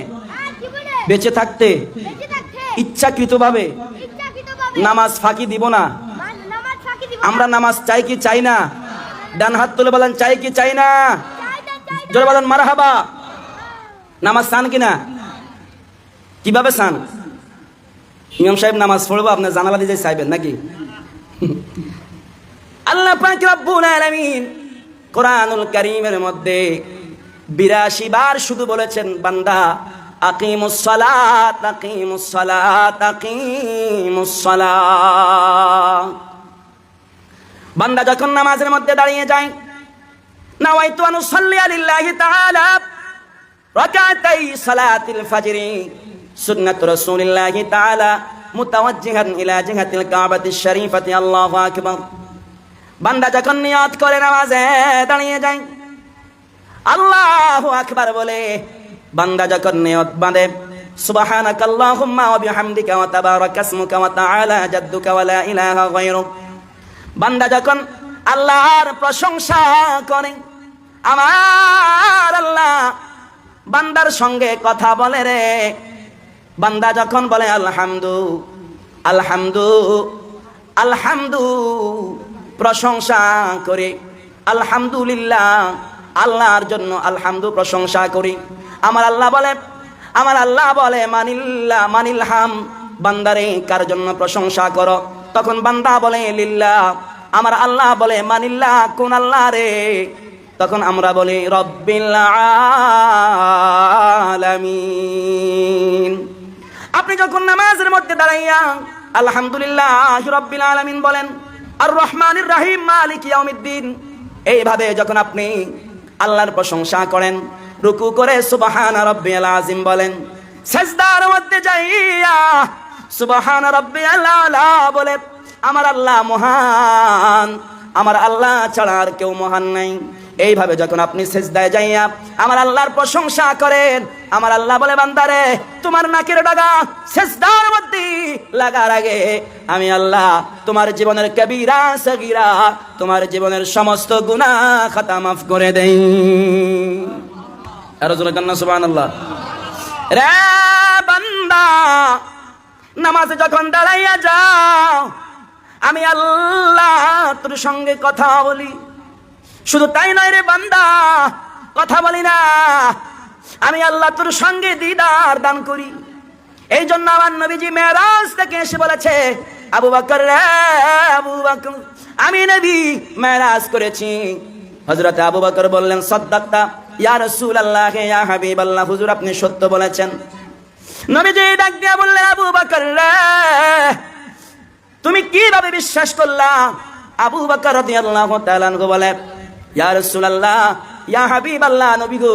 বেঁচে থাকতে ইচ্ছাকৃতভাবে নামাজ ফাঁকি দিব না। আমরা নামাজ চাই কি চাই না? ডান হাত তুলে বলেন চাই কি চাই না? জোরে বলেন মারহাবা। নামাজ চান কিনা? কিভাবে চান? ইমাম সাহেব নামাজ পড়বো, আপনি জানালা দিয়ে চাইবেন নাকি? আল্লাহ পাক রব্বুল আলামিন কোরআনুল কারীমের মধ্যে ৮২ বার শুধু বলেছেন, বান্দা আকিমুস সালাত আকিমুস সালাত আকিমুস সালাত। বান্দা যখন নামাজের মধ্যে দাঁড়িয়ে যায়, নাওয়াইতু আন উসাল্লি লিল্লাহি তাআলা রাকাতাই সালাতিল ফজর সুন্নাত রাসূলিল্লাহি তাআলা মুতাওয়াজ্জিহান ইলা জিহাতিল কাবাতিশ শরীফাতি, আল্লাহু আকবার। বান্দা যখন নিয়ত করে নামাজে দাঁড়িয়ে যায়, আল্লাহু আকবার বলে বান্দা যখন নিয়ত বাঁধে, সুবহানাকাল্লাহুম্মা ওয়া বিহামদিকা ওয়া তাবারাকা ইসমুকা ওয়া তাআলা জাদ্দুকা ওয়া লা ইলাহা গায়রুক। বান্দা যখন আল্লাহর প্রশংসা করে, আমার আল্লাহ বান্দার সঙ্গে কথা বলে রে। বান্দা যখন বলে আলহামদু আলহামদু আলহামদু, প্রশংসা করে, আলহামদুলিল্লাহ, আল্লাহর জন্য আলহামদু প্রশংসা করি। আমার আল্লাহ বলে মানিল্লাহ মানিলহাম, বান্দারে কার জন্য প্রশংসা করো? তখন বান্দা বলে লিল্লাহ। আমার আল্লাহ বলে মানিল্লাহ, কোন আল্লাহ রে? তখন আমরা বলি রব্বিল আলামিন। আপনি যখন নামাজের মধ্যে দাঁড়াইয়া আলহামদুলিল্লাহ রব্বিল আলামিন বলেন, আর রহমানির রহিম মালিক ইয়াউমিদ্দিন, এইভাবে যখন আপনি আল্লাহর প্রশংসা করেন, রুকু করে সুবহান রাব্বিয়াল আযীম বলেন, সিজদার মধ্যে যাইয়া সুবহান রাব্বিয়াল আলা বলে, আমার আল্লাহ মহান, আমার আল্লাহ ছাড়া আর কেউ মহান নাই। এইভাবে যখন আপনি সিজদায় যাইয়া আমার আল্লাহর প্রশংসা করেন, আমার আল্লাহ বলে বান্দারে তোমার নাকের ডগা সিজদার মধ্যে লাগার আগে আমি আল্লাহ তোমার জীবনের কবিরা সগীরা, তোমার জীবনের সমস্ত গুনাহ খাতা মাফ করে দেই। আর রাসূল কান্না সুবহানাল্লাহ। রে বান্দা, নামাজে যখন দাঁড়াইয়া যাও, আমি আল্লাহ তোর সঙ্গে কথা বলি। শুধু তাই নয় রে বান্দা, কথা বলি না, আমি আল্লাহ তোর সঙ্গে দিদার দান করি। এই জন্য আমার নবীজি মেরাজ থেকে এসে বলেছে, আবু বকর রে আবু বকর, আমি নবী মেরাজ করেছি। হযরত আবু বকর বললেন, সাদ্দাকতা ইয়া রাসূলুল্লাহ, ইয়া হাবিবাল্লাহ, হুজুর আপনি সত্য বলেছেন। নবীজি ডাক দিয়া বললেন, আবু বকর রে তুমি কিভাবে বিশ্বাস করলা? আবু বকর রাদিয়াল্লাহু তাআলা আনহু বলে, ইয়া রাসূলুল্লাহ, ইয়া হাবিবাল্লাহ, নবী গো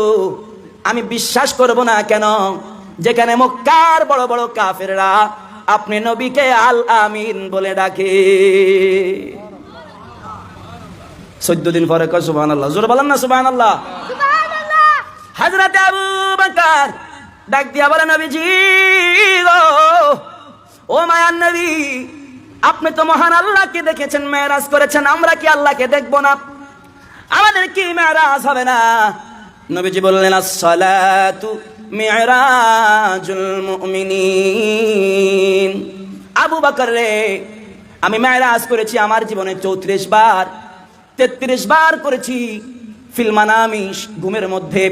আমি বিশ্বাস করব না কেন, যেখানে মক্কার বড় বড় কাফেররা আপনি নবীকে আল আমিন বলে ডাকে। 14 দিন পরে কয় সুবহানাল্লাহ, জোরে বলেন না সুবহানাল্লাহ। হযরত আবু বকর ডাক দিয়া বলে, নবীজি গো, ও মায়ার নবী, আপনি তো মহান আল্লাহকে দেখেছেন, মেরাজ করেছেন, আমরা কি আল্লাহকে দেখব না? আমাদের কি মেরাজ হবে না? নবীজি বললেন, as-salatu মি'রাজুল মুমিনিন। আবু বকর রে আমি মেরাজ করেছি আমার জীবনে 34 বার, 33 বার করেছি ফিল মানামি, ঘুমের মধ্যে,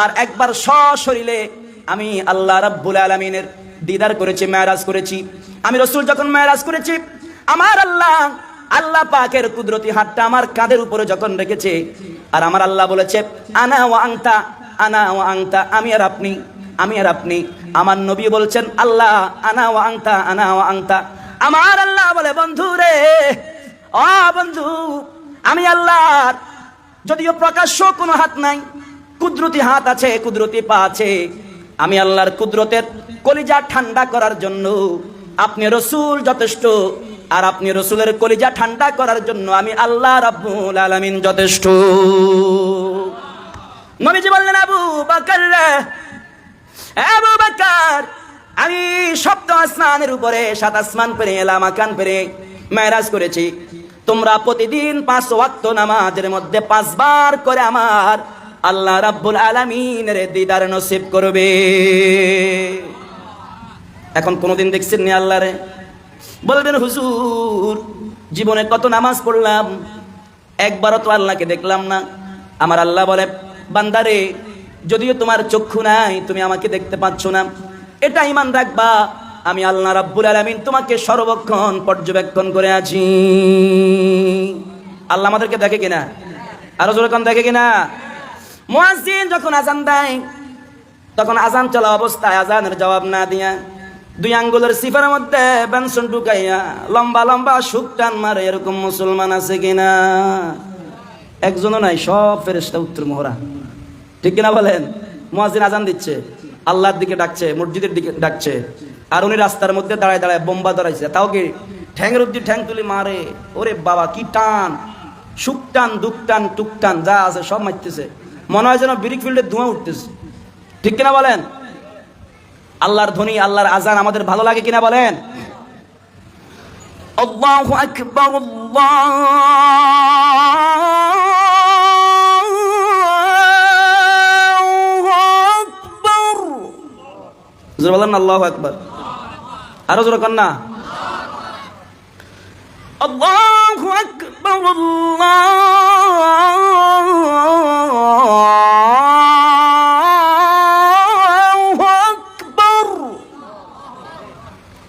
আর একবার সশরীরে আমি আল্লাহ রাব্বুল আলামিনের দিদার করেছি, মেরাজ করেছি। আমি রাসূল যখন মেরাজ করেছি, আমার আল্লাহ পাকের কুদরতি হাতটা আমার কাঁধের উপরে যখন রেখেছে, আর আমার আল্লাহ বলেছে, আনা ওয়া আনতা, আনা ওয়া আনতা, আমি আর আপনি, আমি আর আপনি। আমার নবী বলছেন, আল্লাহ আনা ওয়া আনতা, আনা ওয়া আনতা। আমার আল্লাহ বলে, বন্ধু রে, ও বন্ধু, আমি আল্লাহর যদিও প্রকাশ্য কোনো হাত নাই, কুদরতি হাত আছে, কুদরতি পা আছে। আমি আল্লাহর কুদরতের কলিজা ঠান্ডা করার জন্য আপনি রাসূল যথেষ্ট, আর আপনি রাসূলের কলিজা ঠান্ডা করার জন্য আমি আল্লাহ রাব্বুল আলামিন যথেষ্ট। নবীজি বললেন, আবু বকর রে, আবু বকর, আমি সপ্ত আসমানের উপরে 7 আসমান পেরে এলাম, আকান পেরে মেরাজ করেছি। তোমরা প্রতিদিন 5 ওয়াক্ত নামাজের মধ্যে 5 বার করে আমার আল্লাহ রাব্বুল আলামিনের দিদার নসিব করবে। এখন কোনদিন দেখছেন নি আল্লাহরে? বলবেন, হুজুর জীবনে কত নামাজ পড়লাম, একবারও তো আল্লাহকে দেখলাম না। আমার আল্লাহ বলে, বান্দারে, যদিও তোমার চক্ষু নাই, তুমি আমাকে দেখতে পাচ্ছ না, এটা ঈমান রাখবা, আমি আল্লাহ রাব্বুল আলামিন তোমাকে সর্বক্ষণ পর্যবেক্ষণ করে আছি। আল্লাহ আমাদেরকে দেখে কিনা? আরো জোরে কোন দেখে কিনা? মুয়াজ্জিন যখন আজান দেয়, তখন আজান চলা অবস্থায় আজানের জবাব না দিয়া 2 আঙ্গুলের সিফার মধ্যে বেনসন ঢুকাইয়া লম্বা লম্বা সুখ টান মারে, এরকম মুসলমান আছে কিনা? একজনও নাই, সব ফেরেশতা উত্তর মোহরা। ঠিক কিনা বলেন? মুয়াজ্জিন আজান দিচ্ছে, আল্লাহর দিকে ডাকছে, মসজিদের দিকে ডাকছে, আর উনি রাস্তার মধ্যে দাঁড়ায় দাঁড়ায় বোম্বা ধরাইছে, তাও কি ঠ্যাংয়ের অব্দি ঠ্যাং তুলি মারে। ওরে বাবা, কি টান, সুখ টান, দুঃখ টান, টুক টান, যা আছে সব মারতেছে, মনে হয় যেন ব্রিক ফিল্ডে ধোঁয়া উঠতেছে। ঠিক কিনা বলেন? আল্লাহর ধ্বনি, আল্লাহর আজান আমাদের ভালো লাগে কিনা বলেন? আল্লাহু আকবার, আল্লাহু আকবার, জোরে বলেন আল্লাহু আকবার। আরো জোরে কর না, আল্লাহু আকবার, আল্লাহু আকবার।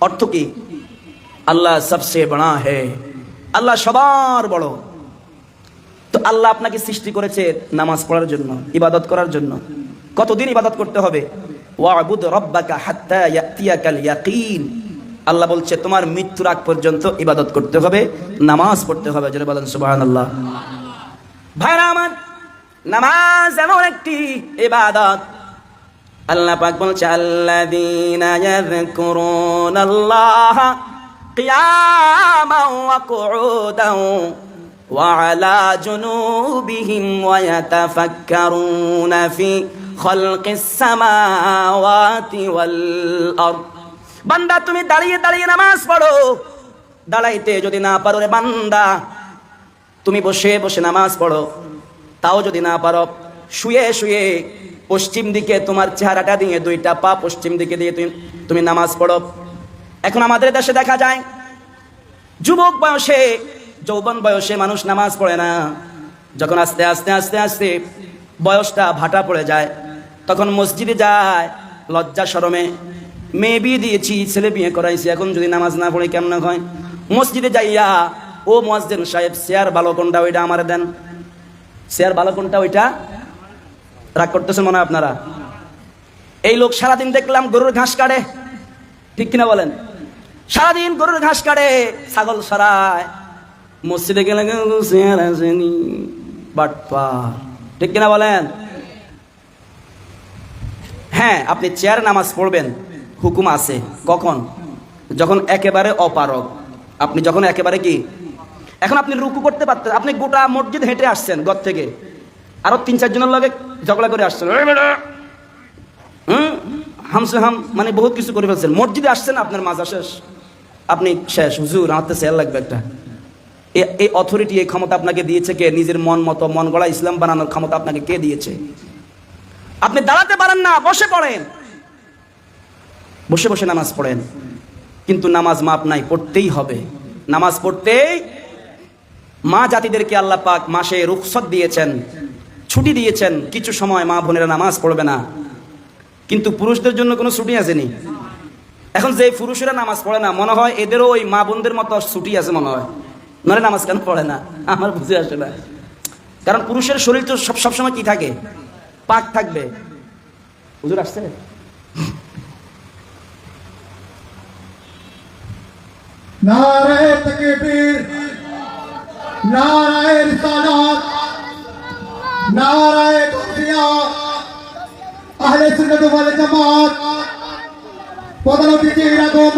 অর্থ কি? আল্লাহ সবচেয়ে বড় হে, আল্লাহ সবার বড়। তো আল্লাহ আপনাকে সৃষ্টি করেছে নামাজ পড়ার জন্য, ইবাদত করার জন্য। কতদিন ইবাদত করতে হবে? ওয়াবুদ রাব্বাকা হাত্তা ইয়াতিয়াকাল ইয়াকিন। আল্লাহ বলছে তোমার মৃত্যুর আগ পর্যন্ত ইবাদত করতে হবে, নামাজ পড়তে হবে। যারা বলেন সুবহানাল্লাহ। ভাইরা আমার, নামাজ এমন একটি ইবাদত, আল্লাহ পাক বলছে, আল্লাযীনা ইয়াযকুরুনাল্লাহ কিয়ামান ওয়া কুউদান ওয়া আলা জুনুবিহিম ওয়া ইয়াতাফাক্কারুনা ফি খালকিস সামাওয়াতি ওয়াল আরদ। বান্দা, তুমি দাঁড়িয়ে দাঁড়িয়ে নামাজ পড়ো, দাঁড়াইতে যদি না পারো রে বান্দা, তুমি বসে বসে নামাজ পড়ো, তাও যদি না পারো, শুয়ে শুয়ে পশ্চিম দিকে তোমার চেহারাটা দিয়ে, 2টা পা পশ্চিম দিকে দিয়ে তুমি নামাজ পড়ো। এখন আমাদের দেশে দেখা যায় যুবক বয়সে, যৌবন বয়সে মানুষ নামাজ পড়ে না। যখন আস্তে আস্তে আস্তে আস্তে বয়সটা ভাটা পড়ে যায়, তখন মসজিদে যায় লজ্জা শরমে, মেয়ে বিয়ে দিয়েছি, ছেলে বিয়ে করাইছি, এখন যদি নামাজ না পড়ে কেমন হয়? মসজিদে যাইয়া, ও মুয়াজ্জিন সাহেব, চেয়ার ভালো কোনটা ওইটা আমারে দেন, চেয়ার ভালো কোনটা ওইটা। রাগ করতেছেন মনে হয় আপনারা? এই লোক সারাদিন দেখলাম গরুর ঘাস কাটে, ঠিক কিনা বলেন? সারাদিন গরুর ঘাস কাটে, ছাগল সরায়, মসজিদে গেলে চেয়ার আসেনি, বাটপার, ঠিক কিনা বলেন? হ্যাঁ, আপনি চেয়ারে নামাজ পড়বেন, হুকুম আছে। কখন? যখন একেবারে অপারগ। আপনি যখন একেবারে কি, এখন আপনি রুকু করতে পারতেন, আপনি গোটা মসজিদ হেঁটে আসছেন ঘর থেকে, আরো 3-4 জনের লগে ঝগড়া করে আসছেন, হামসে হাম, মানে বহুত কিছু করে ফেলছেন, মসজিদে আসছেন, আপনার মাজা শেষ, আপনি শেষ। হুজুর আমার তো চেয়ার লাগবে একটা। এই অথরিটি, এই ক্ষমতা আপনাকে দিয়েছে কে? নিজের মন মতো মন গড়া ইসলাম বানানোর ক্ষমতা আপনাকে কে দিয়েছে? আপনি দাঁড়াতে পারেন না, বসে পড়েন, বসে বসে নামাজ পড়েন। কিন্তু নামাজ মাপ নাই, পড়তেই হবে, নামাজ পড়তেই। মা জাতিদেরকে আল্লাহ পাক মাসে রুখসত দিয়েছেন, ছুটি দিয়েছেন, কিছু সময় মা বোনেরা নামাজ পড়বে না, কিন্তু পুরুষদের জন্য কোনো ছুটি আসেনি। এখন যে পুরুষেরা নামাজ পড়ে না, মনে হয় এদেরও ওই মা বোনদের মতো ছুটি আছে মনে হয়, নয় নামাজ কেন পড়ে না, আমার বুঝে আসে না। কারণ পুরুষের শরীর তো সবসময় কি থাকে? পাক থাকবে। হুজুর আসছে? নারায়ে তাকবীর, নারায়ে রিসালাত, নারায়ে তাকবিয়া। আহলে সুন্নাত ওয়াল জামাত প্রধান অতিথি এরকম